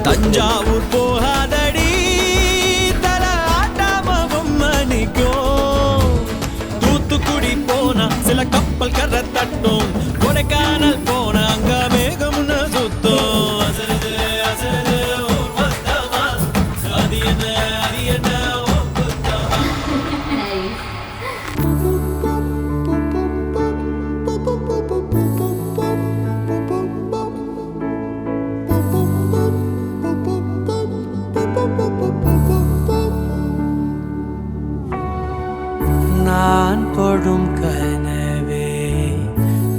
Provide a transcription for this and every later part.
தஞ்சாவூர் போகாதடி தல ஆட்டாமகும் மணிக்கும் தூத்துக்குடி போனா சில கப்பல் கரை தட்டும் கொடைக்கானல் போனா அங்க மேகம்னு சுத்தம் அசருது அசருது ஊர் மொத்தமா அது என்ன நான் தொடும் கனவே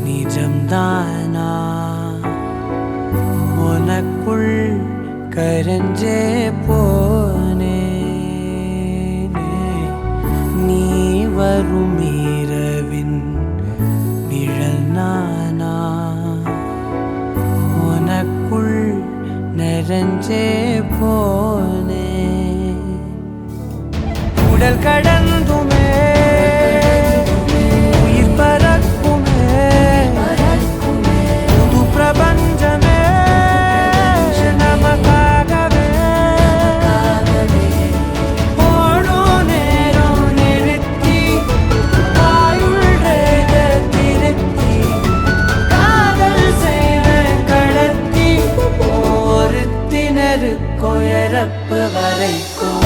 நிஜம்தானா உனக்குள் கரஞ்சே போனே நீ வரும் இரவின் நிழல் நானா உனக்குள் நிறைஞ்சே போனே உடல் கடந்துமே உயிர் பறக்குமே புது பிரபஞ்சமே நமக்காகவே ஓடும் நேரம் நிறுத்தி ஆயுள் திருத்தி காதல் செய்வேன் கடத்தி ஒருத்தினருக்கும் இறப்பு வரைக்கும்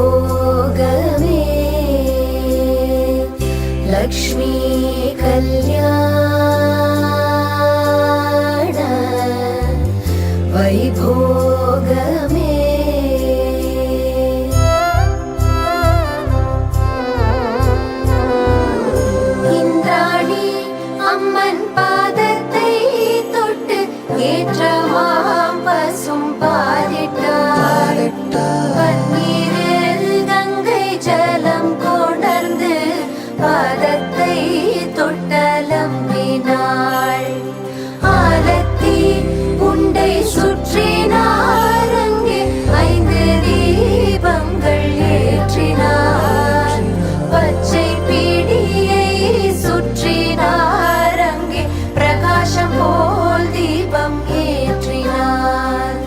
वैभोगमे लक्ष्मी कल्याण वैभोगमे इंद्राणी अम्मन पादत्तै तोट्टु ஏற்றமாம் பசும் பாலிட்டார் பன்னீரில் கங்கை ஜலம் கொணர்ந்து பாதத்தை தொட்டலம்பினாள் ஆலத்தி உண்டை சுற்றினார் அங்கே 5 தீபங்கள் ஏற்றினார் பச்சை பீடியை சுற்றினார் அங்கே பிரகாசம் போல் தீபம் ஏற்றினார்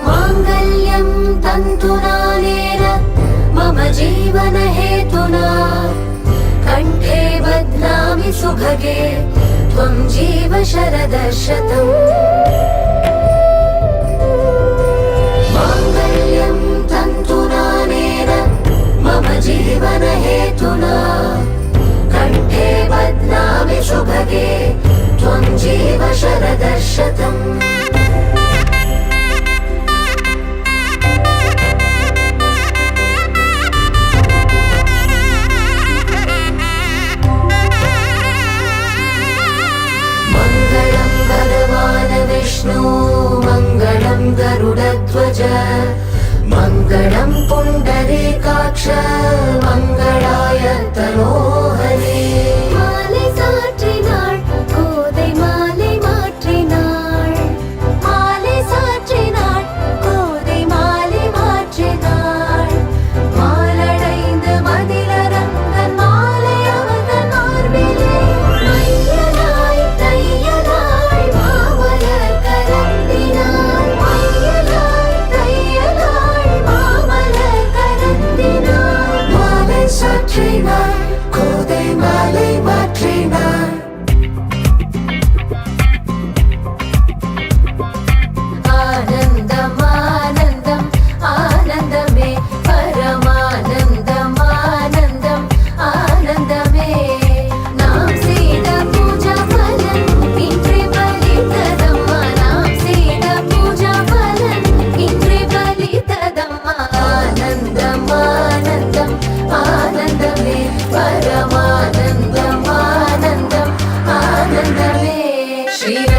मांगल्यं तन्तुनानेन मम जीवन हेतुना कंठे बध्नामि सुभगे त्वं जीव शरदशतम् मांगल्यं तन्तुनानेन मम जीवन हेतुना कंठे बध्नामि सुभगे त्वं जीव शरदशतम् विष्णु मंगलम गरुडध्वज मंगलम पुंडरीकाक्ष मंगलाय तनोहरे माले साற்றினாள் கோதை श्रीराम